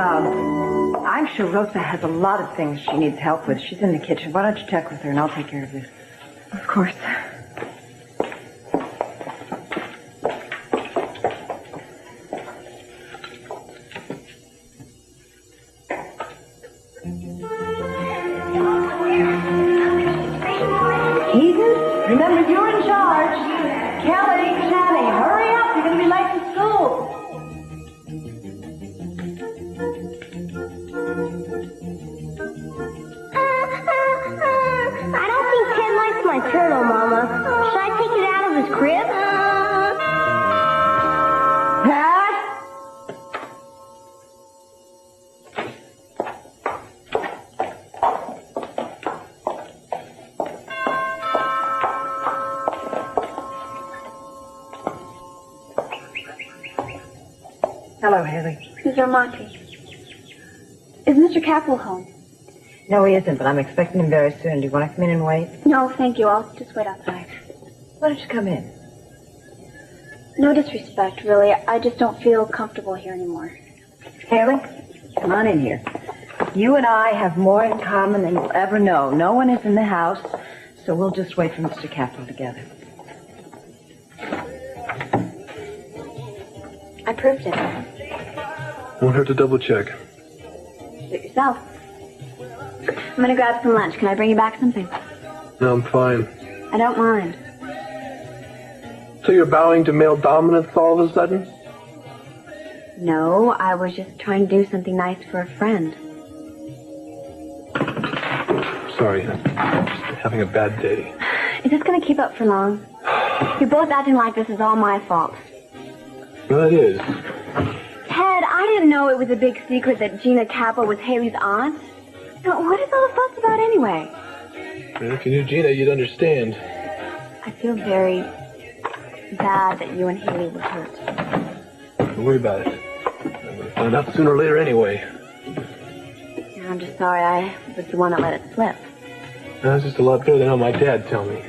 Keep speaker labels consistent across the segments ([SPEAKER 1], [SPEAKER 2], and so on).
[SPEAKER 1] I'm sure Rosa has a lot of things she needs help with. She's in the kitchen. Why don't you check with her and I'll take care of this?
[SPEAKER 2] Of course.
[SPEAKER 1] Eden, remember you're in charge. Kelly, Shani, hurry up. You're going to be late for school.
[SPEAKER 3] I don't think Ted likes my turtle, Mama. Should I take it out of his crib?
[SPEAKER 1] Pat? Hello, Haley.
[SPEAKER 2] Mr. Monty. Is Mr. Capel home?
[SPEAKER 1] No, he isn't, but I'm expecting him very soon. Do you want to come in and wait?
[SPEAKER 2] No, thank you. I'll just wait outside.
[SPEAKER 1] Why don't you come in?
[SPEAKER 2] No disrespect, really. I just don't feel comfortable here anymore.
[SPEAKER 1] Haley, come on in here. You and I have more in common than you'll ever know. No one is in the house, so we'll just wait for Mr. Capel together.
[SPEAKER 2] I proved it.
[SPEAKER 4] Won't hurt to double check.
[SPEAKER 2] Do it yourself. I'm gonna grab some lunch. Can I bring you back something?
[SPEAKER 4] No, I'm fine.
[SPEAKER 2] I don't mind.
[SPEAKER 4] So you're bowing to male dominance all of a sudden?
[SPEAKER 2] No, I was just trying to do something nice for a friend.
[SPEAKER 4] Sorry, I'm just having a bad day.
[SPEAKER 2] Is this gonna keep up for long? You're both acting like this is all my fault.
[SPEAKER 4] Well, it is.
[SPEAKER 2] Ted, I didn't know it was a big secret that Gina Capel was Haley's aunt. Now, what is all the fuss about anyway?
[SPEAKER 4] And if you knew Gina, you'd understand.
[SPEAKER 2] I feel very bad that you and Haley were hurt.
[SPEAKER 4] Don't worry about it. I'm going to find out sooner or later anyway.
[SPEAKER 2] I'm just sorry I was the one that let it slip.
[SPEAKER 4] That's just a lot better than how my dad tell me.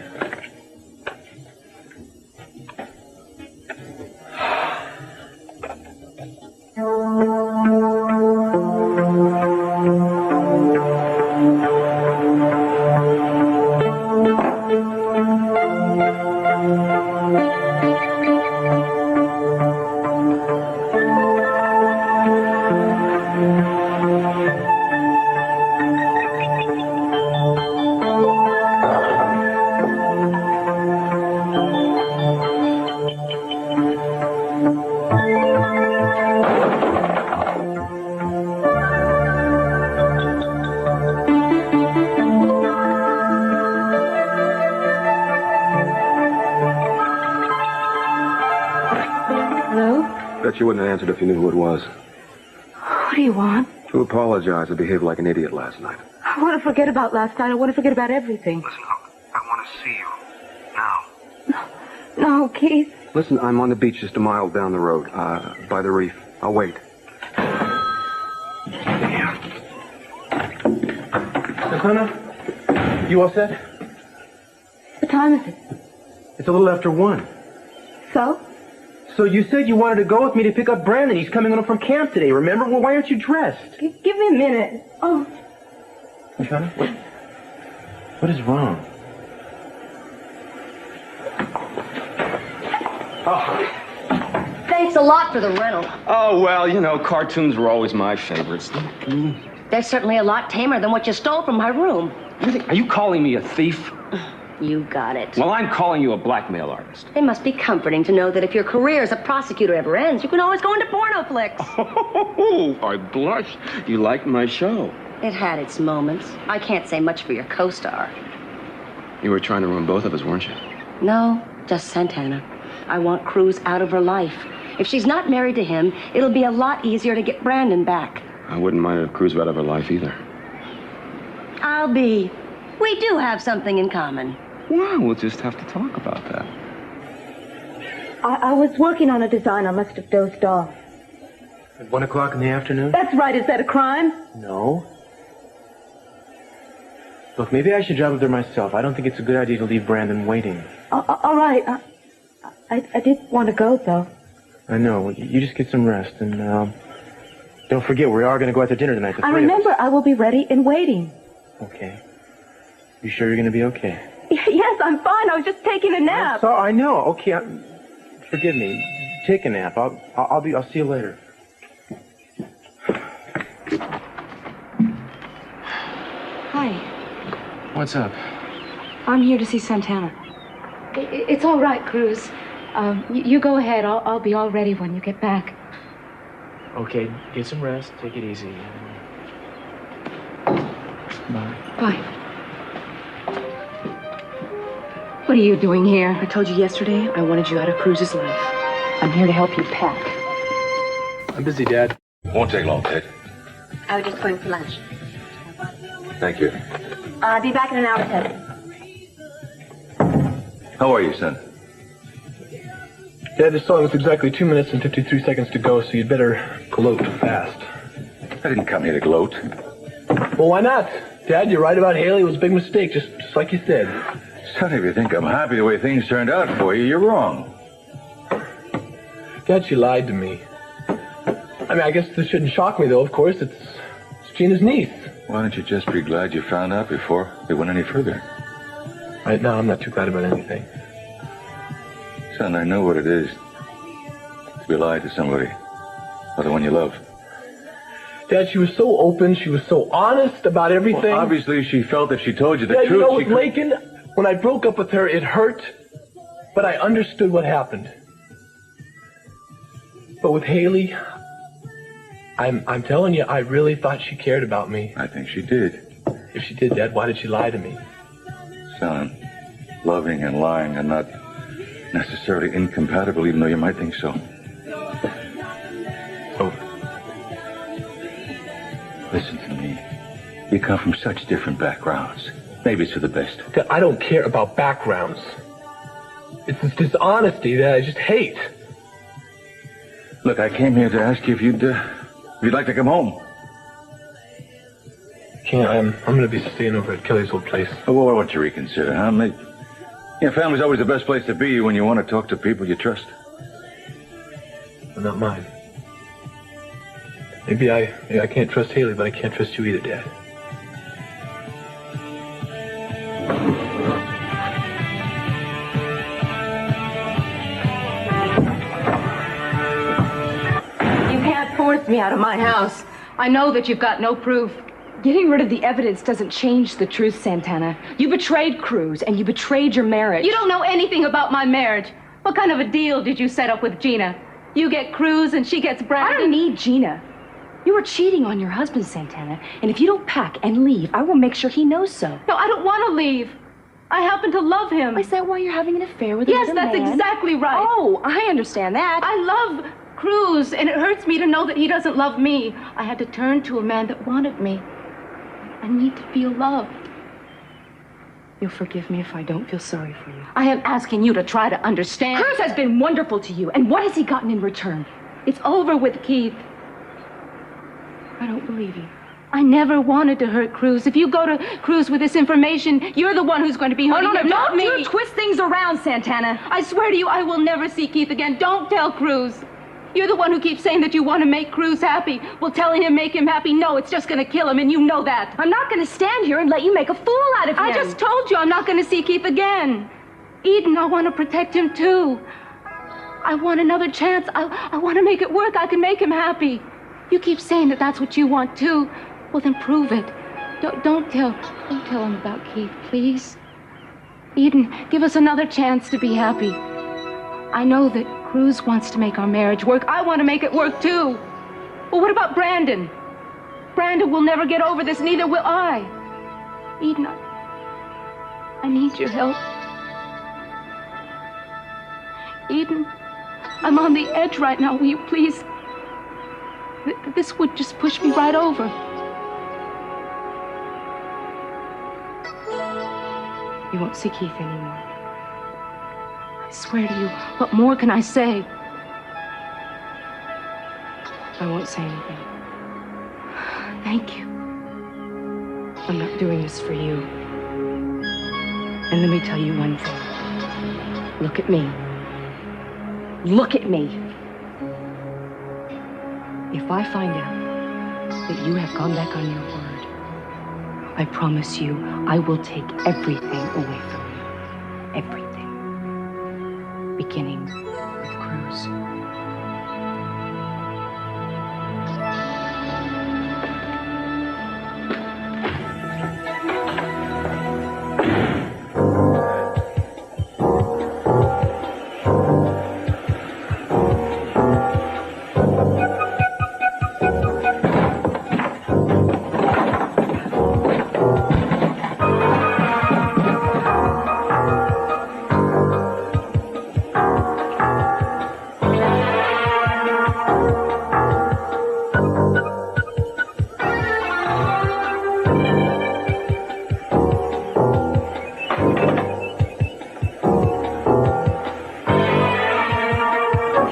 [SPEAKER 5] You wouldn't have answered if you knew who it was.
[SPEAKER 2] What do you want?
[SPEAKER 5] To apologize. I behaved like an idiot last night.
[SPEAKER 2] I want to forget about last night. I want to forget about everything.
[SPEAKER 5] Listen, I want to see you. Now.
[SPEAKER 2] No, Keith.
[SPEAKER 5] Listen, I'm on the beach just a mile down the road, by the reef. I'll wait.
[SPEAKER 6] Hannah, you all set?
[SPEAKER 2] What time is it?
[SPEAKER 6] It's a little after 1.
[SPEAKER 2] So?
[SPEAKER 6] So you said you wanted to go with me to pick up Brandon. He's coming home from camp today, remember? Well, why aren't you dressed?
[SPEAKER 2] Give me a minute. Oh.
[SPEAKER 6] Hannah, what is wrong?
[SPEAKER 7] Oh. Thanks a lot for the rental.
[SPEAKER 8] Oh, well, you know, cartoons were always my favorites.
[SPEAKER 7] They're certainly a lot tamer than what you stole from my room.
[SPEAKER 8] Are you calling me a thief?
[SPEAKER 7] You got it.
[SPEAKER 8] Well, I'm calling you a blackmail artist.
[SPEAKER 7] It must be comforting to know that if your career as a prosecutor ever ends, you can always go into porno flicks.
[SPEAKER 8] Oh, I blush. You liked my show.
[SPEAKER 7] It had its moments. I can't say much for your co-star.
[SPEAKER 8] You were trying to ruin both of us, weren't you?
[SPEAKER 7] No, just Santana. I want Cruz out of her life. If she's not married to him, it'll be a lot easier to get Brandon back.
[SPEAKER 8] I wouldn't mind if Cruz were out of her life either.
[SPEAKER 7] I'll be. We do have something in common.
[SPEAKER 8] Well, we'll just have to talk about that.
[SPEAKER 2] I was working on a design. I must have dozed off.
[SPEAKER 6] At 1 o'clock in the afternoon?
[SPEAKER 2] That's right. Is that a crime?
[SPEAKER 6] No. Look, maybe I should drive up there myself. I don't think it's a good idea to leave Brandon waiting.
[SPEAKER 2] All right. I did want to go, though.
[SPEAKER 6] I know. You just get some rest, and Don't forget, we are going to go out to dinner tonight.
[SPEAKER 1] I remember I will be ready and waiting.
[SPEAKER 6] Okay. You sure you're going to be okay?
[SPEAKER 1] Yes, I'm fine. I was just taking a nap.
[SPEAKER 6] I know. Okay, forgive me. Take a nap. I'll see you later.
[SPEAKER 7] Hi.
[SPEAKER 9] What's up?
[SPEAKER 7] I'm here to see Santana. It's all right, Cruz. You go ahead. I'll be all ready when you get back.
[SPEAKER 9] Okay, get some rest. Take it easy. Bye.
[SPEAKER 7] Bye. What are you doing here? I told you yesterday I wanted you out of Cruz's life. I'm here to help you pack.
[SPEAKER 4] I'm busy, Dad.
[SPEAKER 10] Won't take long, Ted.
[SPEAKER 2] I was just going for lunch.
[SPEAKER 10] Thank you.
[SPEAKER 2] I'll be back in an hour, Ted.
[SPEAKER 10] How are you, son?
[SPEAKER 4] Dad, this song is exactly 2 minutes and 53 seconds to go, so you'd better gloat fast.
[SPEAKER 10] I didn't come here to gloat.
[SPEAKER 4] Well, why not? Dad, you're right about Haley. It was a big mistake, just like you said.
[SPEAKER 10] Son, if you think I'm happy the way things turned out for you, you're wrong.
[SPEAKER 4] Dad, she lied to me. I mean, I guess this shouldn't shock me, though, of course. It's Gina's niece.
[SPEAKER 10] Why don't you just be glad you found out before they went any further?
[SPEAKER 4] Right now, I'm not too glad about anything.
[SPEAKER 10] Son, I know what it is to be lied to somebody, or the one you love.
[SPEAKER 4] Dad, she was so open. She was so honest about everything.
[SPEAKER 10] Well, obviously, she felt if she told you the truth,
[SPEAKER 4] you know, with Lakin, when I broke up with her, it hurt, but I understood what happened. But with Haley, I'm telling you, I really thought she cared about me.
[SPEAKER 10] I think she did.
[SPEAKER 4] If she did, Dad, why did she lie to me?
[SPEAKER 10] Son, loving and lying are not necessarily incompatible, even though you might think so.
[SPEAKER 4] Oh.
[SPEAKER 10] Listen to me. You come from such different backgrounds. Maybe it's for the best.
[SPEAKER 4] Dad, I don't care about backgrounds. It's this dishonesty that I just hate.
[SPEAKER 10] Look, I came here to ask you if you'd like to come home.
[SPEAKER 4] Can't. I'm going to be staying over at Kelly's old place.
[SPEAKER 10] Oh, well, why don't you reconsider, huh? Family's always the best place to be when you want to talk to people you trust.
[SPEAKER 4] Well, not mine. Maybe I can't trust Haley, but I can't trust you either, Dad.
[SPEAKER 1] You can't force me out of my house. I know that you've got no proof.
[SPEAKER 7] Getting rid of the evidence doesn't change the truth, Santana. You betrayed Cruz, and you betrayed your marriage.
[SPEAKER 1] You don't know anything about my marriage. What kind of a deal did you set up with Gina? You get Cruz and she gets Brandon?
[SPEAKER 7] I don't need Gina. You were cheating on your husband, Santana, and if you don't pack and leave, I will make sure he knows so.
[SPEAKER 1] No, I don't want to leave. I happen to love him.
[SPEAKER 7] Is that why you're having an affair with
[SPEAKER 1] Yes,
[SPEAKER 7] another man?
[SPEAKER 1] that's exactly right.
[SPEAKER 7] Oh, I understand that.
[SPEAKER 1] I love Cruz, and it hurts me to know that he doesn't love me. I had to turn to a man that wanted me. I need to feel loved.
[SPEAKER 7] You'll forgive me if I don't feel sorry for you.
[SPEAKER 1] I am asking you to try to understand.
[SPEAKER 7] Cruz has been wonderful to you, and what has he gotten in return?
[SPEAKER 1] It's over with Keith.
[SPEAKER 7] I don't believe you.
[SPEAKER 1] I never wanted to hurt Cruz. If you go to Cruz with this information, you're the one who's going to be hurting him, not me.
[SPEAKER 7] Don't twist things around, Santana.
[SPEAKER 1] I swear to you, I will never see Keith again. Don't tell Cruz. You're the one who keeps saying that you want to make Cruz happy. Well, telling him make him happy, no, it's just going to kill him, and you know that.
[SPEAKER 7] I'm not going to stand here and let you make a fool out of him.
[SPEAKER 1] I just told you I'm not going to see Keith again. Eden, I want to protect him, too. I want another chance. I want to make it work. I can make him happy. You keep saying that that's what you want, too. Well, then prove it. Don't tell him about Keith, please. Eden, give us another chance to be happy. I know that Cruz wants to make our marriage work. I want to make it work, too. Well, what about Brandon? Brandon will never get over this, neither will I. Eden, I need your help. Eden, I'm on the edge right now. Will you please? This would just push me right over. You won't see Keith anymore. I swear to you, what more can I say? I won't say anything. Thank you. I'm not doing this for you. And let me tell you one thing. Look at me. Look at me. If I find out
[SPEAKER 7] that you have gone back on your word. I promise you, I will take everything away from you. Everything. Beginning with Cruz.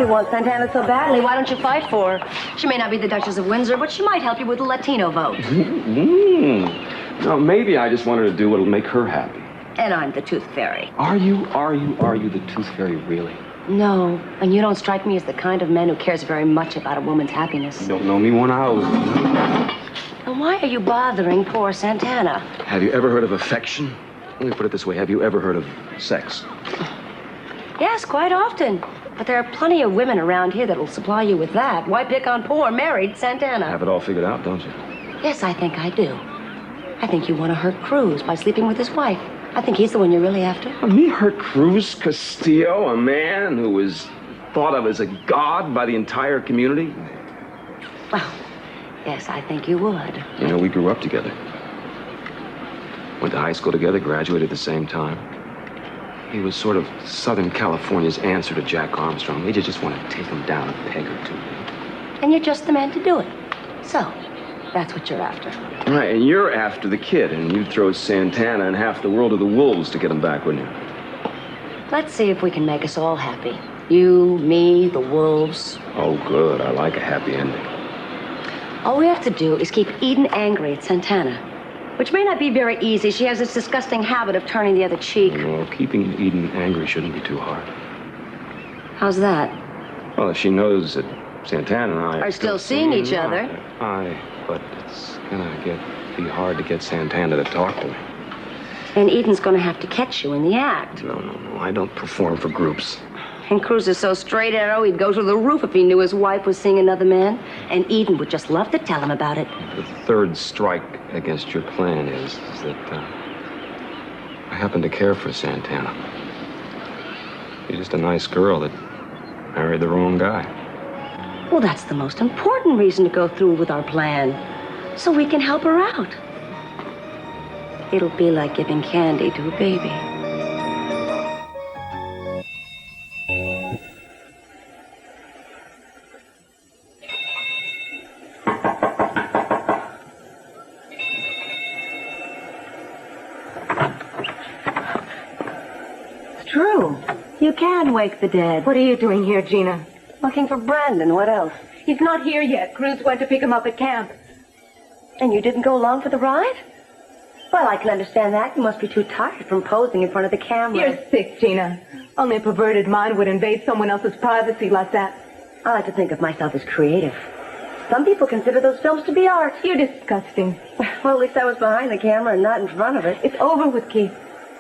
[SPEAKER 7] Want Santana so badly, why don't you fight for her? She may not be the Duchess of Windsor, but she might help you with the Latino vote.
[SPEAKER 8] No, maybe I just want her to do what'll make her happy.
[SPEAKER 7] And I'm the Tooth Fairy.
[SPEAKER 8] Are you the Tooth Fairy, really?
[SPEAKER 7] No, and you don't strike me as the kind of man who cares very much about a woman's happiness.
[SPEAKER 8] You don't know me 1 hour.
[SPEAKER 7] And why are you bothering poor Santana?
[SPEAKER 8] Have you ever heard of affection? Let me put it this way. Have you ever heard of sex?
[SPEAKER 7] Yes, quite often. But there are plenty of women around here that will supply you with that. Why pick on poor, married Santana?
[SPEAKER 8] Have it all figured out, don't you?
[SPEAKER 7] Yes, I think I do. I think you want to hurt Cruz by sleeping with his wife. I think he's the one you're really after.
[SPEAKER 8] Me hurt Cruz Castillo, a man who was thought of as a god by the entire community?
[SPEAKER 7] Well, yes, I think you would.
[SPEAKER 8] You know, we grew up together. Went to high school together, graduated at the same time. He was sort of Southern California's answer to Jack Armstrong. We just wanted to take him down a peg or two.
[SPEAKER 7] And you're just the man to do it. So, that's what you're after.
[SPEAKER 8] Right, and you're after the kid, and you'd throw Santana and half the world to the wolves to get him back, wouldn't you?
[SPEAKER 7] Let's see if we can make us all happy. You, me, the wolves.
[SPEAKER 8] Oh, good. I like a happy ending.
[SPEAKER 7] All we have to do is keep Eden angry at Santana. Which may not be very easy. She has this disgusting habit of turning the other cheek.
[SPEAKER 8] Well, keeping Eden angry shouldn't be too hard.
[SPEAKER 7] How's that?
[SPEAKER 8] Well, if she knows that Santana and I
[SPEAKER 7] are still seeing each other.
[SPEAKER 8] But it's gonna be hard to get Santana to talk to me.
[SPEAKER 7] And Eden's gonna have to catch you in the act.
[SPEAKER 8] No. I don't perform for groups.
[SPEAKER 7] And Cruz is so straight arrow, he'd go through the roof if he knew his wife was seeing another man. And Eden would just love to tell him about it.
[SPEAKER 8] The third strike against your plan is that I happen to care for Santana. She's just a nice girl that married the wrong guy.
[SPEAKER 7] Well, that's the most important reason to go through with our plan. So we can help her out. It'll be like giving candy to a baby.
[SPEAKER 2] True. You can wake the dead.
[SPEAKER 1] What are you doing here, Gina?
[SPEAKER 7] Looking for Brandon. What else?
[SPEAKER 1] He's not here yet. Cruz went to pick him up at camp.
[SPEAKER 7] And you didn't go along for the ride? Well, I can understand that. You must be too tired from posing in front of the camera.
[SPEAKER 1] You're sick, Gina. Only a perverted mind would invade someone else's privacy like that.
[SPEAKER 7] I like to think of myself as creative. Some people consider those films to be art.
[SPEAKER 1] You're disgusting.
[SPEAKER 7] Well, at least I was behind the camera and not in front of it.
[SPEAKER 1] It's over with, Keith.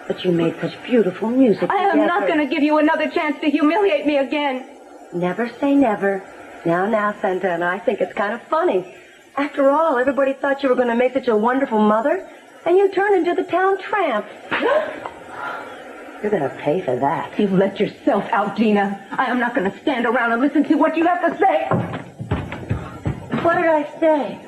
[SPEAKER 7] But you made such beautiful music.
[SPEAKER 1] I am not going to give you another chance to humiliate me again.
[SPEAKER 7] Never say never. Now, Santana, I think it's kind of funny. After all, everybody thought you were going to make such a wonderful mother, and you turned into the town tramp. You're going to pay for that.
[SPEAKER 1] You've let yourself out, Gina. I am not going to stand around and listen to what you have to say.
[SPEAKER 7] What did I say?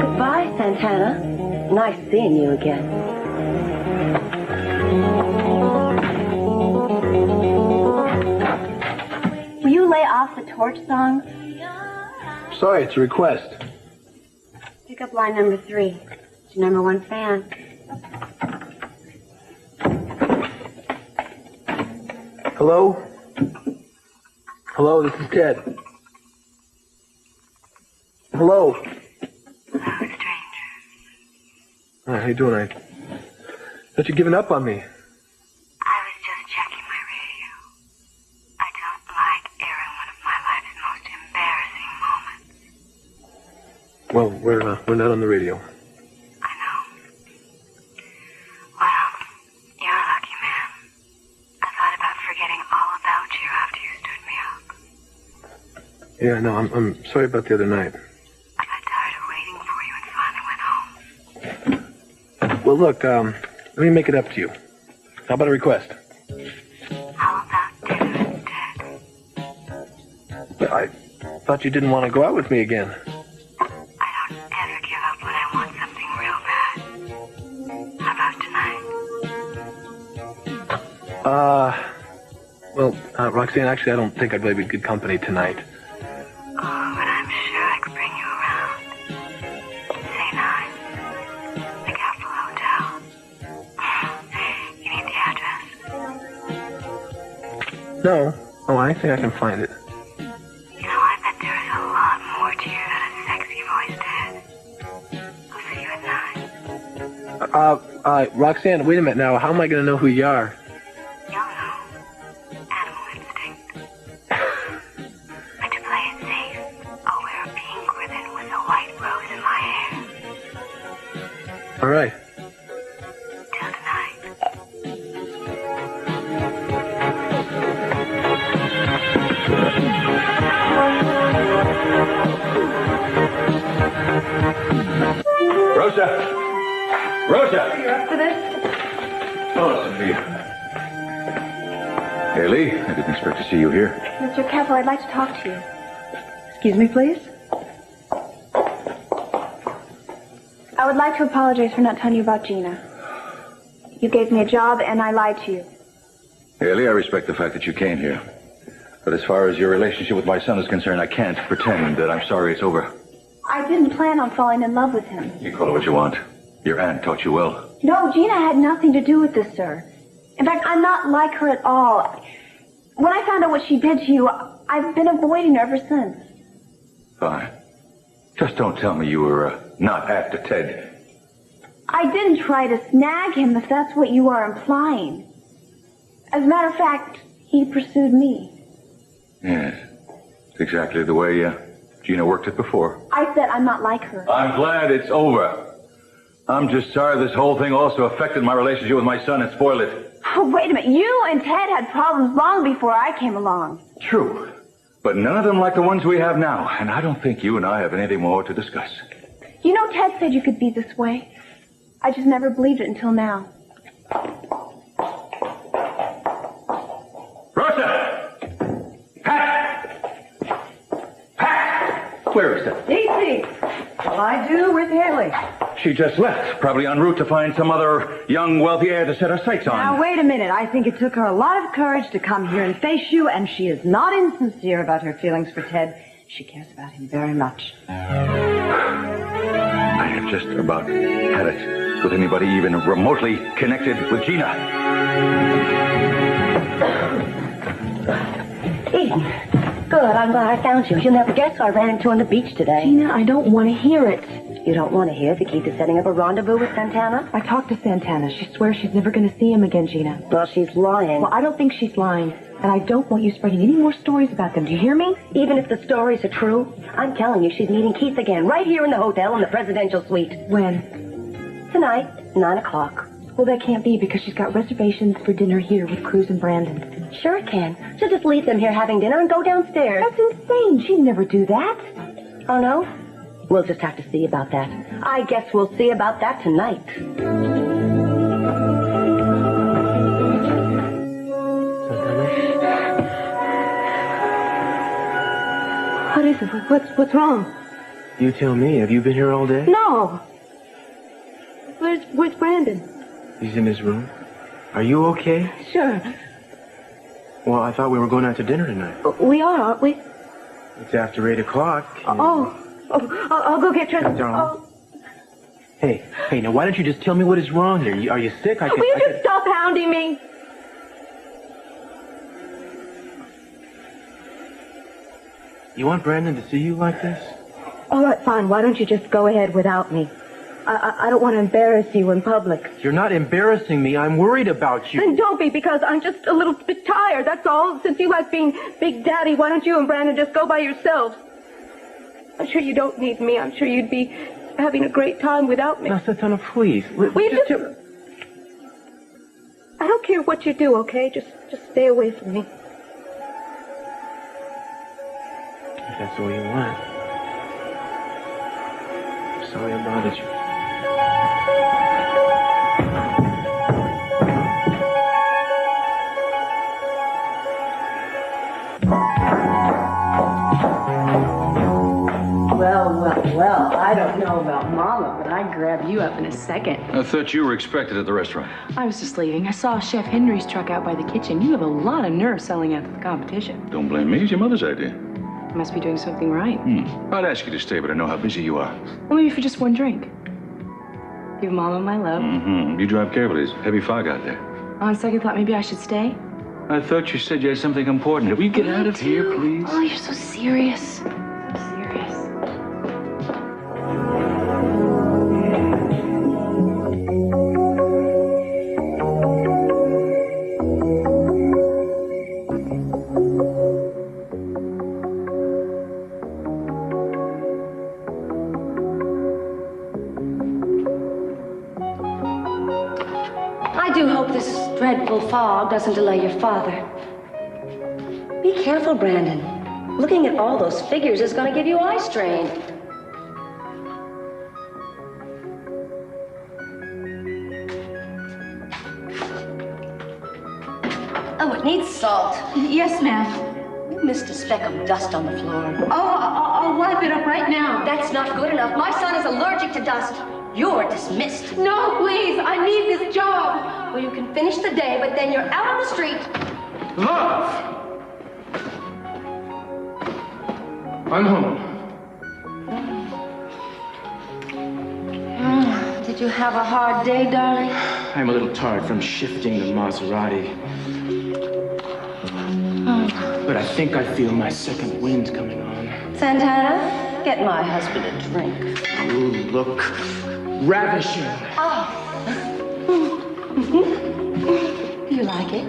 [SPEAKER 7] Goodbye, Santana. Nice seeing you again.
[SPEAKER 2] Will you lay off the torch song?
[SPEAKER 4] Sorry, it's a request.
[SPEAKER 2] Pick up line number 3. It's your number 1 fan.
[SPEAKER 4] Hello? Hello, this is Ted. Hello.
[SPEAKER 2] Hello, stranger.
[SPEAKER 4] How you doing? I thought you'd given up on me.
[SPEAKER 2] I was just checking my radio. I don't like airing one of my life's most embarrassing moments.
[SPEAKER 4] Well, we're not on the radio.
[SPEAKER 2] I know. Well, you're a lucky man. I thought about forgetting all about you after you stood me up.
[SPEAKER 4] Yeah, no, I'm sorry about the other night.
[SPEAKER 2] I got tired of waiting for you and finally went home.
[SPEAKER 4] Well, look, let me make it up to you. How about a request?
[SPEAKER 2] How about dinner instead?
[SPEAKER 4] I thought you didn't want to go out with me again.
[SPEAKER 2] I don't ever give up when I want something real bad. How about tonight?
[SPEAKER 4] Well, Roxanne, actually, I don't think I'd really be good company tonight.
[SPEAKER 2] Oh, but I'm sure I could bring you around. Say 9. The Capitol Hotel. You need the address?
[SPEAKER 4] No. Oh, I think I can find it.
[SPEAKER 2] You know, I bet there is a lot more to you than a sexy voice, Ted. I'll see you at 9.
[SPEAKER 4] Roxanne, wait a minute now. How am I going to know who you are?
[SPEAKER 2] You'll know. Animal instinct. But to play it safe, I'll wear a pink ribbon with a white rose in my hair.
[SPEAKER 4] All right.
[SPEAKER 2] Till tonight.
[SPEAKER 10] Rosa! Rosa!
[SPEAKER 2] You up for this?
[SPEAKER 10] Oh, Sophia. Haley, I didn't expect to see you here.
[SPEAKER 2] Mr. Keppel, I'd like to talk to you.
[SPEAKER 7] Excuse me, please?
[SPEAKER 2] I would like to apologize for not telling you about Gina. You gave me a job and I lied to you.
[SPEAKER 10] Haley, I respect the fact that you came here. But as far as your relationship with my son is concerned, I can't pretend that I'm sorry it's over.
[SPEAKER 2] I didn't plan on falling in love with him.
[SPEAKER 10] You call it what you want. Your aunt taught you well.
[SPEAKER 2] No, Gina had nothing to do with this, sir. In fact, I'm not like her at all. When I found out what she did to you, I've been avoiding her ever since.
[SPEAKER 10] Fine. Just don't tell me you were not after Ted.
[SPEAKER 2] I didn't try to snag him, if that's what you are implying. As a matter of fact, he pursued me.
[SPEAKER 10] Yes. It's exactly the way Gina worked it before.
[SPEAKER 2] I said I'm not like her.
[SPEAKER 10] I'm glad it's over. I'm just sorry this whole thing also affected my relationship with my son and spoiled it.
[SPEAKER 2] Oh, wait a minute. You and Ted had problems long before I came along.
[SPEAKER 10] True. But none of them like the ones we have now. And I don't think you and I have anything more to discuss.
[SPEAKER 2] You know, Ted said you could be this way. I just never believed it until now.
[SPEAKER 10] Rosa! Pat! Pat! Where is that?
[SPEAKER 7] Easy. Well, I do with Haley.
[SPEAKER 10] She just left, probably en route to find some other young, wealthy heir to set her sights on.
[SPEAKER 7] Now, wait a minute. I think it took her a lot of courage to come here and face you, and she is not insincere about her feelings for Ted. She cares about him very much.
[SPEAKER 10] I have just about had it with anybody even remotely connected with Gina.
[SPEAKER 7] Eden. Good. I'm glad I found you. You'll never guess who I ran into on the beach today.
[SPEAKER 11] Gina, I don't want to hear it.
[SPEAKER 7] You don't want to hear that Keith is setting up a rendezvous with Santana?
[SPEAKER 11] I talked to Santana. She swears she's never going to see him again, Gina.
[SPEAKER 7] Well, she's lying.
[SPEAKER 11] Well, I don't think she's lying. And I don't want you spreading any more stories about them. Do you hear me?
[SPEAKER 7] Even if the stories are true, I'm telling you she's meeting Keith again, right here in the hotel in the presidential suite.
[SPEAKER 11] When?
[SPEAKER 7] Tonight, 9 o'clock.
[SPEAKER 11] Well, that can't be because she's got reservations for dinner here with Cruz and Brandon.
[SPEAKER 7] Sure it can. She'll just leave them here having dinner and go downstairs.
[SPEAKER 11] That's insane. She'd never do that.
[SPEAKER 7] Oh, no? We'll just have to see about that. I guess we'll see about that tonight.
[SPEAKER 11] What is it? What's wrong?
[SPEAKER 9] You tell me. Have you been here all day?
[SPEAKER 11] No. Where's Brandon?
[SPEAKER 9] He's in his room. Are you okay?
[SPEAKER 11] Sure.
[SPEAKER 9] Well, I thought we were going out to dinner tonight.
[SPEAKER 11] We are, aren't we?
[SPEAKER 9] It's after 8 o'clock.
[SPEAKER 11] I'll go get dressed.
[SPEAKER 9] Darling. Hey, now why don't you just tell me what is wrong here? Are you sick?
[SPEAKER 11] Will you just stop hounding me?
[SPEAKER 6] You want Brandon to see you like this?
[SPEAKER 7] All right, fine. Why don't you just go ahead without me? I don't want to embarrass you in public.
[SPEAKER 6] You're not embarrassing me. I'm worried about you.
[SPEAKER 7] Then don't be, because I'm just a little bit tired, that's all. Since you like being Big Daddy, why don't you and Brandon just go by yourselves? I'm sure you don't need me. I'm sure you'd be having a great time without me.
[SPEAKER 6] Now, Santana, please.
[SPEAKER 7] Will you just... I don't care what you do, okay? Just stay away from me.
[SPEAKER 6] If that's all you want. I'm sorry I bothered you.
[SPEAKER 12] Well, I don't know about Mama, but I'd grab you up in a second.
[SPEAKER 10] I thought you were expected at the restaurant.
[SPEAKER 12] I was just leaving. I saw Chef Henry's truck out by the kitchen. You have a lot of nerve selling out to the competition.
[SPEAKER 10] Don't blame me. It's your mother's idea.
[SPEAKER 12] You must be doing something right.
[SPEAKER 10] I'd ask you to stay, but I know how busy you are.
[SPEAKER 12] Well, maybe for just one drink. Give Mama my love.
[SPEAKER 10] You drive carefully. There's heavy fog out there.
[SPEAKER 12] On second thought, maybe I should stay.
[SPEAKER 10] I thought you said you had something important. Will you get out of here, please?
[SPEAKER 12] Oh, you're so serious. So serious.
[SPEAKER 7] I do hope this dreadful fog doesn't delay your father. Be careful, Brandon. Looking at all those figures is going to give you eye strain. Oh, it needs salt.
[SPEAKER 1] Yes, ma'am.
[SPEAKER 7] You missed a speck of dust on the floor.
[SPEAKER 1] Oh, I'll wipe it up right now.
[SPEAKER 7] That's not good enough. My son is allergic to dust. You're dismissed.
[SPEAKER 1] No, please. I need this job.
[SPEAKER 7] Well, you can finish the day, but then you're out on the street.
[SPEAKER 6] Love! I'm home.
[SPEAKER 7] Did you have a hard day, darling?
[SPEAKER 9] I'm a little tired from shifting the Maserati. But I think I feel my second wind coming on.
[SPEAKER 7] Santana, get my husband a drink.
[SPEAKER 9] Ooh, look. Ravishing.
[SPEAKER 7] Oh. Do you like it?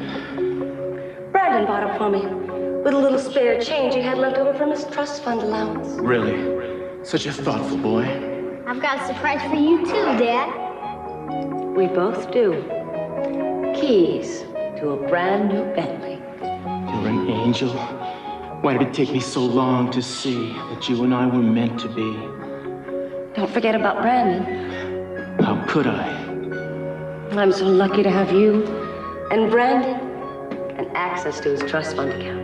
[SPEAKER 7] Brandon bought it for me. With a little spare change he had left over from his trust fund allowance.
[SPEAKER 9] Really? Such a thoughtful boy.
[SPEAKER 3] I've got a surprise for you too, Dad.
[SPEAKER 7] We both do. Keys to a brand new Bentley.
[SPEAKER 9] You're an angel. Why did it take me so long to see that you and I were meant to be?
[SPEAKER 7] Don't forget about Brandon.
[SPEAKER 9] How could I?
[SPEAKER 7] I'm so lucky to have you and Brandon and access to his trust fund account.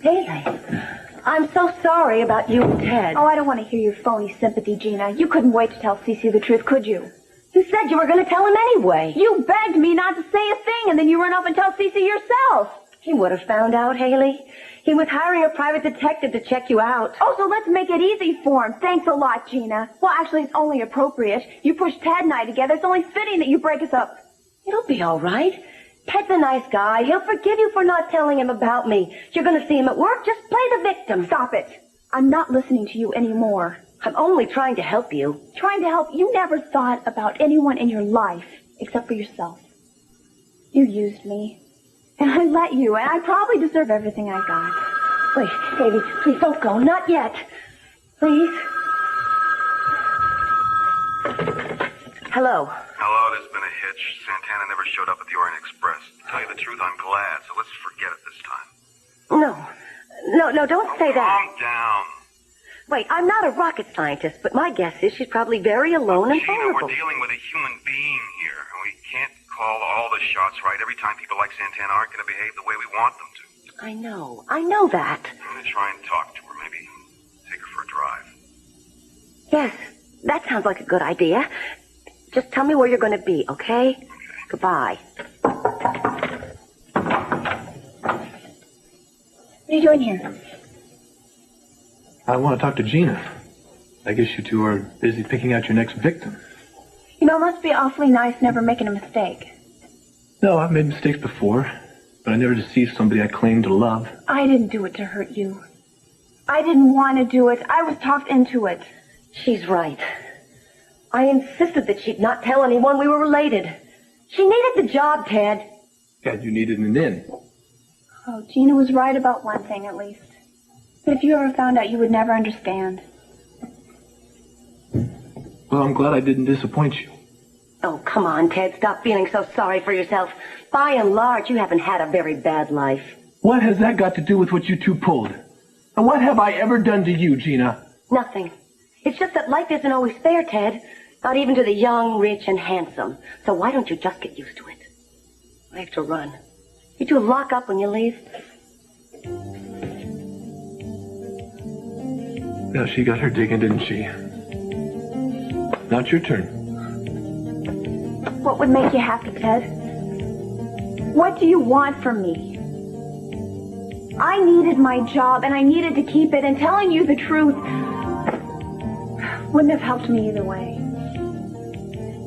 [SPEAKER 3] Haley, I'm so sorry about you and Ted.
[SPEAKER 11] Oh, I don't want to hear your phony sympathy, Gina. You couldn't wait to tell Cece the truth, could you?
[SPEAKER 3] You said you were going to tell him anyway.
[SPEAKER 11] You begged me not to say a thing, and then you run off and tell Cece yourself.
[SPEAKER 7] He would have found out, Haley. He was hiring a private detective to check you out.
[SPEAKER 11] Oh, so let's make it easy for him. Thanks a lot, Gina. Well, actually, it's only appropriate. You pushed Ted and I together. It's only fitting that you break us up.
[SPEAKER 7] It'll be all right. Ted's a nice guy. He'll forgive you for not telling him about me. You're going to see him at work. Just play the victim.
[SPEAKER 11] Stop it. I'm not listening to you anymore.
[SPEAKER 7] I'm only trying to help you.
[SPEAKER 11] Trying to help? You never thought about anyone in your life except for yourself. You used me. And I let you, and I probably deserve everything I got.
[SPEAKER 7] Wait, Davy, please don't go. Not yet. Please. Hello.
[SPEAKER 5] Hello, there's been a hitch. Santana never showed up at the Orient Express. To tell you the truth, I'm glad, so let's forget it this time.
[SPEAKER 7] No, don't say that.
[SPEAKER 5] Calm down.
[SPEAKER 7] Wait, I'm not a rocket scientist, but my guess is she's probably very alone and
[SPEAKER 5] Gina,
[SPEAKER 7] vulnerable.
[SPEAKER 5] we're dealing with a human being here, and we can't call all the shots right every time people like Santana aren't going to behave the way we want them to.
[SPEAKER 7] I know that.
[SPEAKER 5] I'm going to try and talk to her, maybe take her for a drive.
[SPEAKER 7] Yes, that sounds like a good idea. Just tell me where you're going to be, okay? Goodbye.
[SPEAKER 11] are you doing here?
[SPEAKER 4] I want to talk to Gina. I guess you two are busy picking out your next victim.
[SPEAKER 11] You know, it must be awfully nice never making a mistake.
[SPEAKER 4] No, I've made mistakes before, but I never deceived somebody I claimed to love.
[SPEAKER 11] I didn't do it to hurt you. I didn't want to do it. I was talked into it.
[SPEAKER 7] She's right. I insisted that she'd not tell anyone we were related. She needed the job, Ted.
[SPEAKER 4] God, you needed an in.
[SPEAKER 11] Oh, Gina was right about one thing, at least. But if you ever found out, you would never understand.
[SPEAKER 4] Well, I'm glad I didn't disappoint you.
[SPEAKER 7] Oh, come on, Ted. Stop feeling so sorry for yourself. By and large, you haven't had a very bad life.
[SPEAKER 4] What has that got to do with what you two pulled? And what have I ever done to you, Gina?
[SPEAKER 7] Nothing. It's just that life isn't always fair, Ted. Not even to the young, rich, and handsome. So why don't you just get used to it? I have to run. You two lock up when you leave.
[SPEAKER 4] Now, she got her digging, didn't she? Now it's your turn.
[SPEAKER 11] What would make you happy, Ted? What do you want from me? I needed my job, and I needed to keep it, and telling you the truth wouldn't have helped me either way.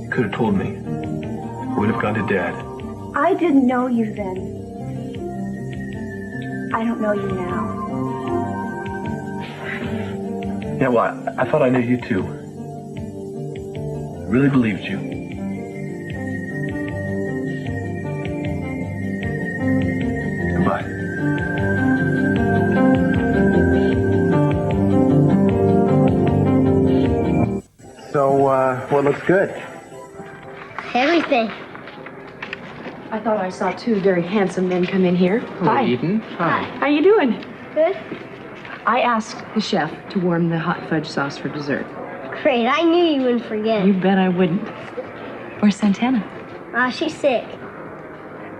[SPEAKER 4] You could have told me. I would have gone to Dad.
[SPEAKER 11] I didn't know you then. I don't know you now.
[SPEAKER 4] Yeah, well, I thought I knew you too. I really believed you. Goodbye.
[SPEAKER 6] So, what looks good?
[SPEAKER 3] Everything.
[SPEAKER 12] I thought I saw two very handsome men come in here. Hi.
[SPEAKER 9] Eden. Hi.
[SPEAKER 12] How you doing?
[SPEAKER 3] Good.
[SPEAKER 12] I asked the chef to warm the hot fudge sauce for dessert.
[SPEAKER 3] Great. I knew you wouldn't forget.
[SPEAKER 12] You bet I wouldn't. Where's Santana?
[SPEAKER 3] She's sick.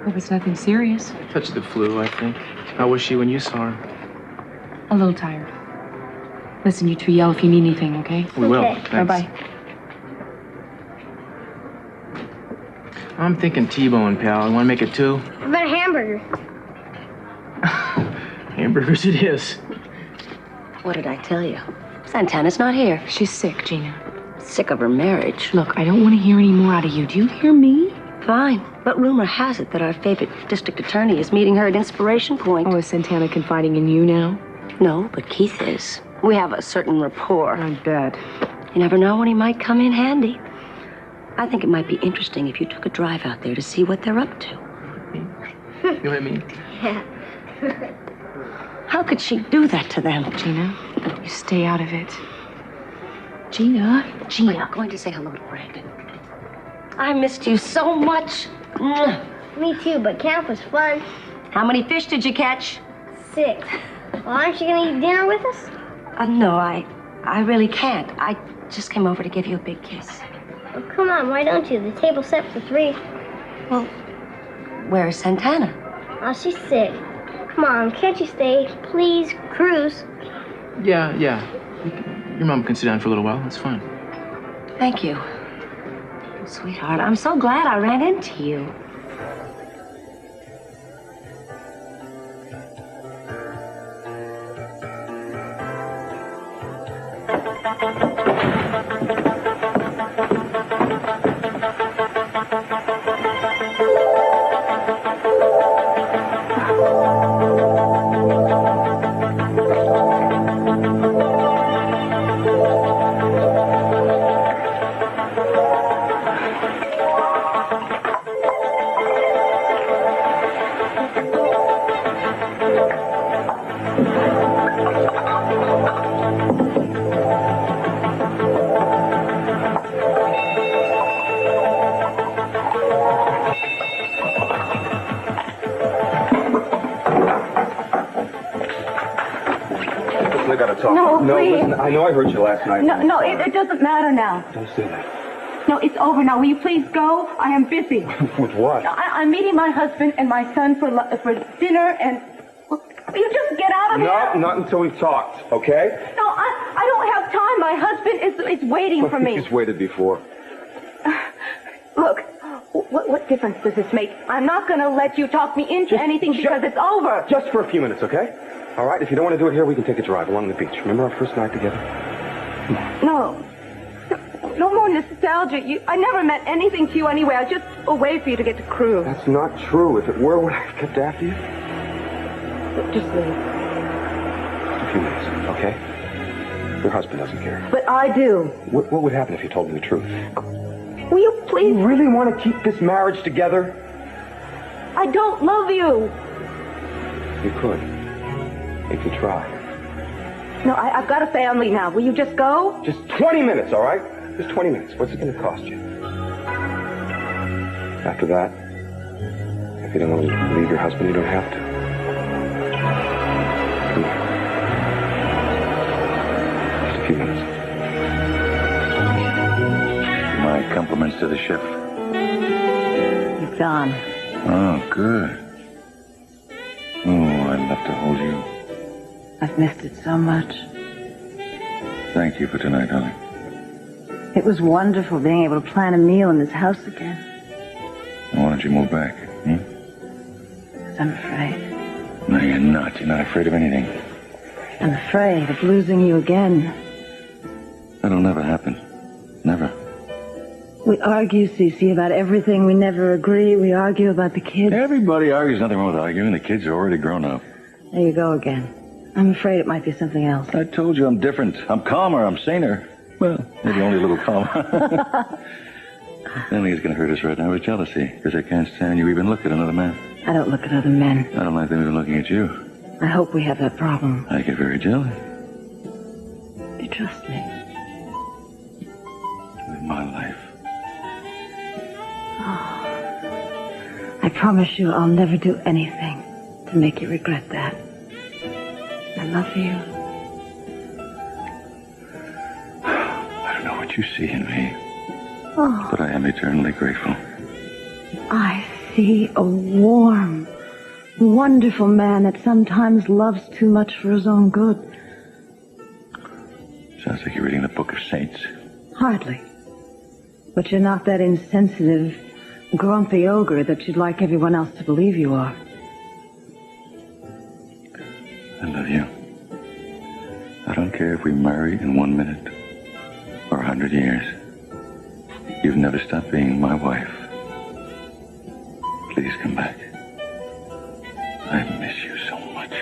[SPEAKER 12] Hope it's nothing serious.
[SPEAKER 9] Touched the flu, I think. How was she when you saw her?
[SPEAKER 12] A little tired. Listen, you two yell if you need anything, okay?
[SPEAKER 9] We will.
[SPEAKER 3] Okay.
[SPEAKER 9] Thanks.
[SPEAKER 12] Bye-bye.
[SPEAKER 9] I'm thinking T-bone, pal. You want to make it two?
[SPEAKER 3] What about a hamburger?
[SPEAKER 9] Hamburgers it is.
[SPEAKER 7] What did I tell you? Santana's not here.
[SPEAKER 12] She's sick, Gina.
[SPEAKER 7] Sick of her marriage.
[SPEAKER 12] Look, I don't want to hear any more out of you. Do you hear me?
[SPEAKER 7] Fine. But rumor has it that our favorite district attorney is meeting her at Inspiration Point.
[SPEAKER 12] Oh, is Santana confiding in you now?
[SPEAKER 7] No, but Keith is. We have a certain rapport.
[SPEAKER 12] I bet.
[SPEAKER 7] You never know when he might come in handy. I think it might be interesting if you took a drive out there to see what they're up to.
[SPEAKER 9] You know what I mean?
[SPEAKER 3] Yeah.
[SPEAKER 7] How could she do that to them?
[SPEAKER 12] Gina, you stay out of it. Gina.
[SPEAKER 7] I'm going to say hello to Brandon. I missed you so much.
[SPEAKER 3] Me too, but camp was fun.
[SPEAKER 7] How many fish did you catch?
[SPEAKER 3] 6. Well, aren't you going to eat dinner with us?
[SPEAKER 7] No, I really can't. I just came over to give you a big kiss.
[SPEAKER 3] Oh, come on, why don't you? The table's set for 3.
[SPEAKER 7] Well, where's Santana?
[SPEAKER 3] Oh, she's sick. Come on, can't you stay? Please, Cruz.
[SPEAKER 9] Yeah. Your mom can sit down for a little while. That's fine.
[SPEAKER 7] Thank you. Sweetheart, I'm so glad I ran into you.
[SPEAKER 10] We gotta talk.
[SPEAKER 1] No,
[SPEAKER 10] No,
[SPEAKER 1] please.
[SPEAKER 10] listen, I know I hurt you last night.
[SPEAKER 1] No, it doesn't matter now.
[SPEAKER 10] Don't say that.
[SPEAKER 1] No, it's over now. Will you please go? I am busy.
[SPEAKER 10] With what?
[SPEAKER 1] I'm meeting my husband and my son for dinner, and will you just get out of here?
[SPEAKER 10] No, not until we've talked, okay?
[SPEAKER 1] No, I don't have time. My husband is waiting for me.
[SPEAKER 10] He's waited before.
[SPEAKER 1] Look, What difference does this make? I'm not going to let you talk me into anything because it's over.
[SPEAKER 13] Just for a few minutes, okay? All right, if you don't want to do it here, we can take a drive along the beach. Remember our first night together?
[SPEAKER 1] No. No more nostalgia. I never meant anything to you anyway. I was just a way for you to get to Crew.
[SPEAKER 13] That's not true. If it were, would I have kept after you?
[SPEAKER 1] Just leave.
[SPEAKER 13] Just a few minutes, okay? Your husband doesn't care.
[SPEAKER 1] But I do.
[SPEAKER 13] What would happen if you told him the truth?
[SPEAKER 1] Will you please?
[SPEAKER 13] You really want to keep this marriage together?
[SPEAKER 1] I don't love you.
[SPEAKER 13] You could. If you try.
[SPEAKER 1] No, I've got a family now. Will you just go?
[SPEAKER 13] Just 20 minutes, all right? Just 20 minutes. What's it going to cost you? After that, if you don't want to leave your husband, you don't have to. Come on. Just a few minutes.
[SPEAKER 10] My compliments to the chef.
[SPEAKER 14] He's gone.
[SPEAKER 10] Oh, good. Oh, I'd love to hold you.
[SPEAKER 14] I've missed it so much.
[SPEAKER 10] Thank you for tonight, darling.
[SPEAKER 14] It was wonderful being able to plan a meal in this house again.
[SPEAKER 10] Why don't you move back?
[SPEAKER 14] Because I'm afraid.
[SPEAKER 10] No, you're not. You're not afraid of anything.
[SPEAKER 14] I'm afraid of losing you again.
[SPEAKER 10] That'll never happen. Never.
[SPEAKER 14] We argue, Cece, about everything. We never agree. We argue about the kids.
[SPEAKER 10] Everybody argues. Nothing wrong with arguing. The kids are already grown up.
[SPEAKER 14] There you go again. I'm afraid it might be something else.
[SPEAKER 10] I told you I'm different. I'm calmer. I'm saner. Well, maybe only a little calmer. The only thing that's going to hurt us right now is jealousy, because I can't stand you even look at another man.
[SPEAKER 14] I don't look at other men.
[SPEAKER 10] I don't like them even looking at you.
[SPEAKER 14] I hope we have that problem.
[SPEAKER 10] I get very jealous.
[SPEAKER 14] You trust me?
[SPEAKER 10] With my life.
[SPEAKER 14] Oh. I promise you I'll never do anything to make you regret that. I love you.
[SPEAKER 10] I don't know what you see in me,
[SPEAKER 14] Oh,
[SPEAKER 10] but I am eternally grateful.
[SPEAKER 14] I see a warm, wonderful man that sometimes loves too much for his own good.
[SPEAKER 10] Sounds like you're reading the Book of Saints.
[SPEAKER 14] Hardly. But you're not that insensitive, grumpy ogre that you'd like everyone else to believe you are.
[SPEAKER 10] I love you. I don't care if we marry in 1 minute or 100 years. You've never stopped being my wife. Please come back. I miss you so much.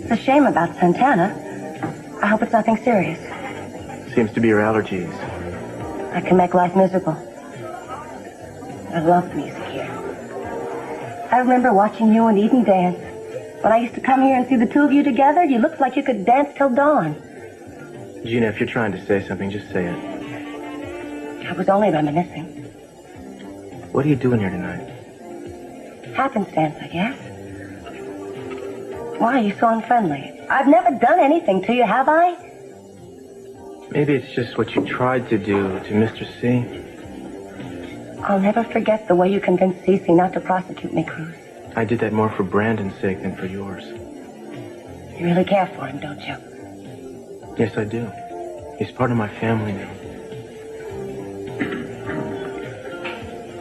[SPEAKER 7] It's a shame about Santana. I hope it's nothing serious.
[SPEAKER 6] Seems to be your allergies.
[SPEAKER 7] I can make life miserable. I love music here. I remember watching you and Eden dance. When I used to come here and see the two of you together, you looked like you could dance till dawn.
[SPEAKER 6] Gina, if you're trying to say something, just say it.
[SPEAKER 7] I was only reminiscing.
[SPEAKER 6] What are you doing here tonight?
[SPEAKER 7] Happenstance, I guess. Why are you so unfriendly? I've never done anything to you, have I?
[SPEAKER 6] Maybe it's just what you tried to do to Mr. C.
[SPEAKER 7] I'll never forget the way you convinced Cece not to prosecute me, Cruz.
[SPEAKER 6] I did that more for Brandon's sake than for yours.
[SPEAKER 7] You really care for him, don't you?
[SPEAKER 6] Yes, I do. He's part of my family now.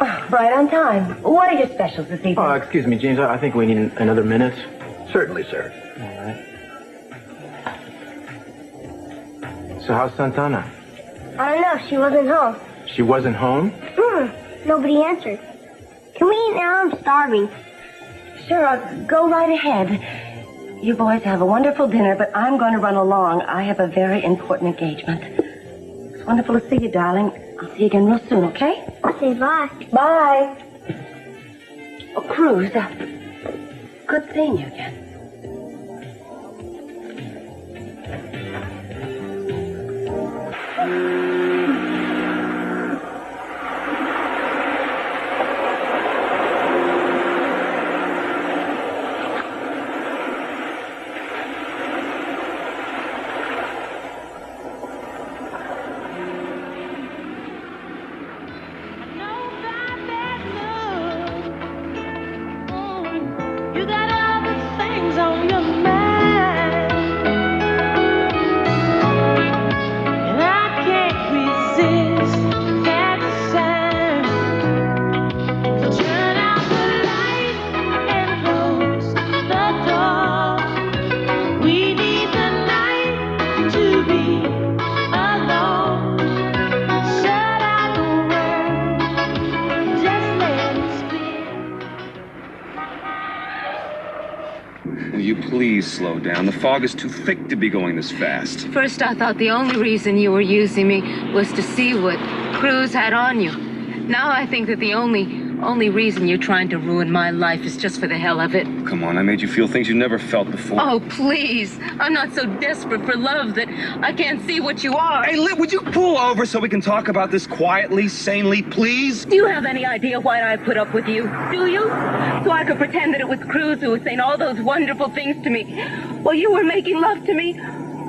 [SPEAKER 7] Oh, right on time. What are your specials this evening?
[SPEAKER 6] Oh, excuse me, James. I think we need another minute.
[SPEAKER 10] Certainly, sir.
[SPEAKER 6] All right. So how's Santana?
[SPEAKER 3] I don't know. She wasn't home.
[SPEAKER 6] She wasn't home?
[SPEAKER 3] Nobody answered. Can we eat now? I'm starving.
[SPEAKER 7] Sure, go right ahead. You boys have a wonderful dinner, but I'm going to run along. I have a very important engagement. It's wonderful to see you, darling. I'll see you again real soon, okay?
[SPEAKER 3] Say bye.
[SPEAKER 7] Bye. Oh, Cruz, good seeing you again.
[SPEAKER 15] You got other things on your mind, and I can't resist that sign. So turn out the light and close the door. We need the night to be alone. Shut out the world, just let it spin.
[SPEAKER 8] Will you please slow down? The fog is too thick to be going this fast.
[SPEAKER 1] First, I thought the only reason you were using me was to see what Cruz had on you. Now I think that the only reason you're trying to ruin my life is just for the hell of it.
[SPEAKER 8] Come on, I made you feel things you never felt before.
[SPEAKER 1] Oh, please. I'm not so desperate for love that I can't see what you are.
[SPEAKER 8] Hey, Liv, would you pull over so we can talk about this quietly, sanely, please?
[SPEAKER 1] Do you have any idea why I put up with you? Do you? So I could pretend that it was Cruz who was saying all those wonderful things to me. While you were making love to me,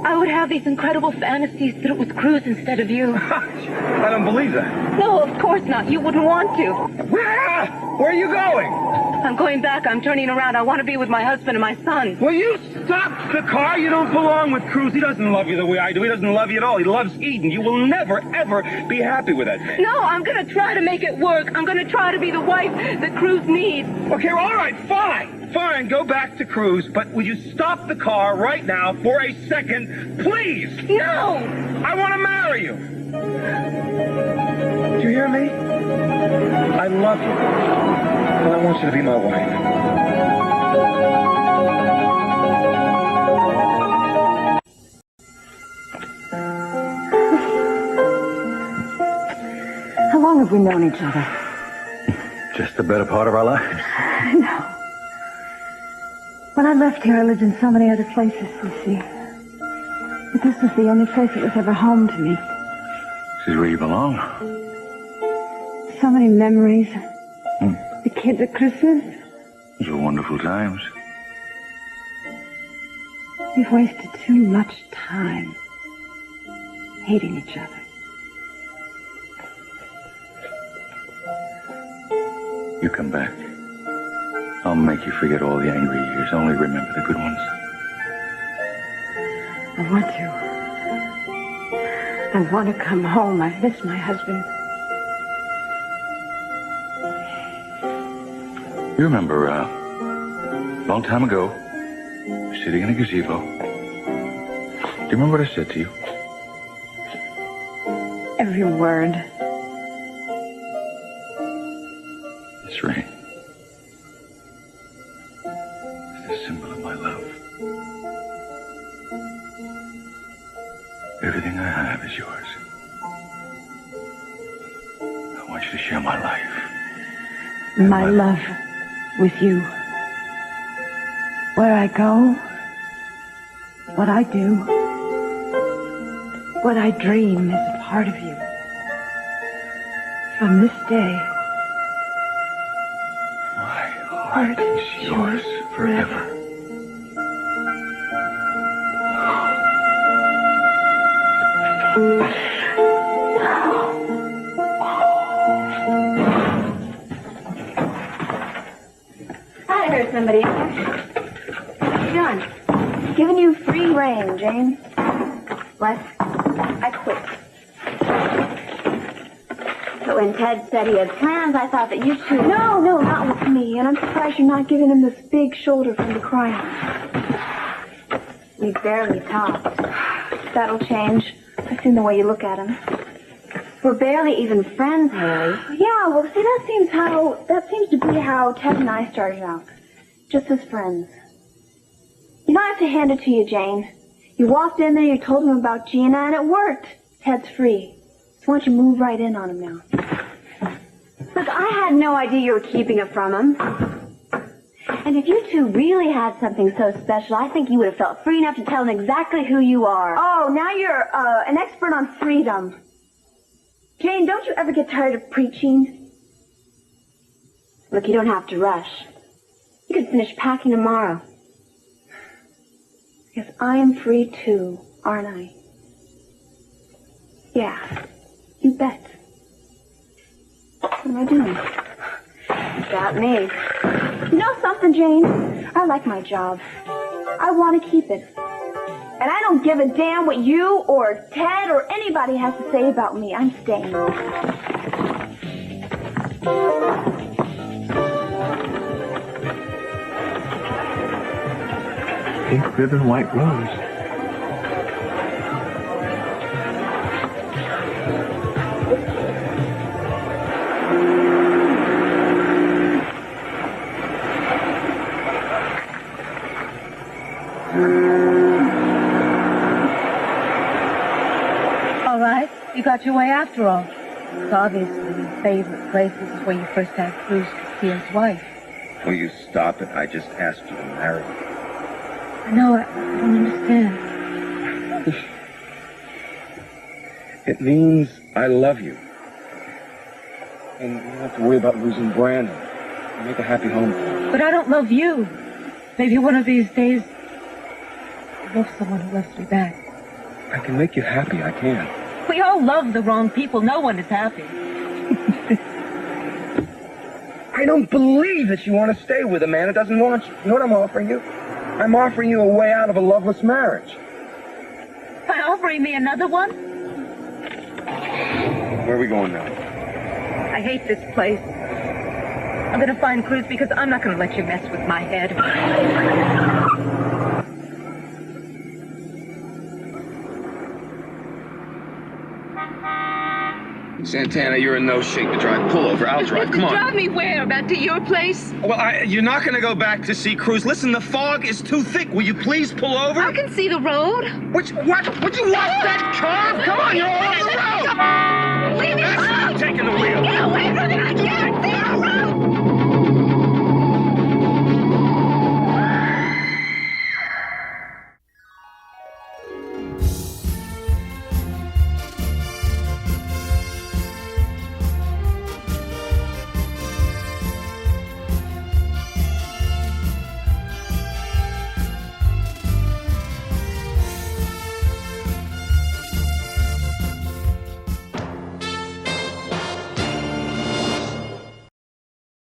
[SPEAKER 1] I would have these incredible fantasies that it was Cruz instead of you.
[SPEAKER 13] I don't believe that.
[SPEAKER 1] No, of course not. You wouldn't want to.
[SPEAKER 13] Where are you going?
[SPEAKER 1] I'm going back. I'm turning around. I want to be with my husband and my son.
[SPEAKER 13] Will you stop the car? You don't belong with Cruz. He doesn't love you the way I do. He doesn't love you at all. He loves Eden. You will never, ever be happy with that man.
[SPEAKER 1] No, I'm going to try to make it work. I'm going to try to be the wife that Cruz needs.
[SPEAKER 13] Okay, all right, fine. Fine, go back to Cruz, but will you stop the car right now for a second, please?
[SPEAKER 1] No!
[SPEAKER 13] I want to marry you. Do you hear me? I love you, and I want you to be my wife.
[SPEAKER 14] How long have we known each other?
[SPEAKER 10] Just the better part of our lives.
[SPEAKER 14] I know. When I left here, I lived in so many other places, you see. But this was the only place that was ever home to me.
[SPEAKER 10] This is where you belong.
[SPEAKER 14] So many memories. The kids at Christmas.
[SPEAKER 10] Those were wonderful times.
[SPEAKER 14] We've wasted too much time hating each other.
[SPEAKER 10] You come back. I'll make you forget all the angry years. Only remember the good ones.
[SPEAKER 14] I want to. I want to come home. I miss my husband.
[SPEAKER 10] You remember, a long time ago, sitting in a gazebo. Do you remember what I said to you?
[SPEAKER 14] Every word.
[SPEAKER 10] This ring. It's the symbol of my love. Everything I have is yours. I want you to share my life.
[SPEAKER 14] My love with you. Where I go, what I do, what I dream is a part of you. From this day,
[SPEAKER 10] my heart is yours forever.
[SPEAKER 11] I heard somebody in there. What you doing? Giving you free rein, Jane. What? I quit. But when Ted said he had plans, I thought that you two... No, not with me. And I'm surprised you're not giving him this big shoulder for him to cry on. We barely talked. That'll change. I've seen the way you look at him. We're barely even friends, Haley. Yeah, well, see, that seems to be how Ted and I started out. Just as friends. You know, I have to hand it to you, Jane. You walked in there, you told him about Gina, and it worked. Ted's free. So why don't you move right in on him now? Look, I had no idea you were keeping it from him. And if you two really had something so special, I think you would have felt free enough to tell him exactly who you are. Oh, now you're an expert on freedom. Jane, don't you ever get tired of preaching? Look, you don't have to rush. You could finish packing tomorrow. Because I am free too, aren't I? Yeah, you bet. What am I doing? Got me. You know something, Jane? I like my job. I want to keep it. And I don't give a damn what you or Ted or anybody has to say about me. I'm staying.
[SPEAKER 4] Pink ribbon, white rose.
[SPEAKER 14] All right, you got your way after all. It's obviously your favorite place. This is where you first had Cruz to see his wife.
[SPEAKER 13] Will you stop it? I just asked you to marry me.
[SPEAKER 14] I know, I don't understand.
[SPEAKER 13] It means I love you. And you don't have to worry about losing Brandon. I'll make a happy home for him.
[SPEAKER 14] But I don't love you. Maybe one of these days, I'll love someone who loves me back.
[SPEAKER 13] I can make you happy, I can.
[SPEAKER 14] We all love the wrong people. No one is happy.
[SPEAKER 13] I don't believe that you want to stay with a man that doesn't want you. You know what I'm offering you? I'm offering you a way out of a loveless marriage.
[SPEAKER 14] By offering me another one?
[SPEAKER 13] Where are we going now?
[SPEAKER 14] I hate this place. I'm gonna find Cruz because I'm not gonna let you mess with my head.
[SPEAKER 8] Santana, you're in no shape to drive. Pull over. I'll drive. Come on.
[SPEAKER 1] Drive me where? Back to your place?
[SPEAKER 13] Well, you're not going to go back to see Cruz. Listen, the fog is too thick. Will you please pull over?
[SPEAKER 1] I can see the road.
[SPEAKER 13] What? Would you watch that curve? Come on, you're all over the road.
[SPEAKER 1] Leave me alone.
[SPEAKER 13] Taking the wheel.
[SPEAKER 1] Get away from me. I can't see.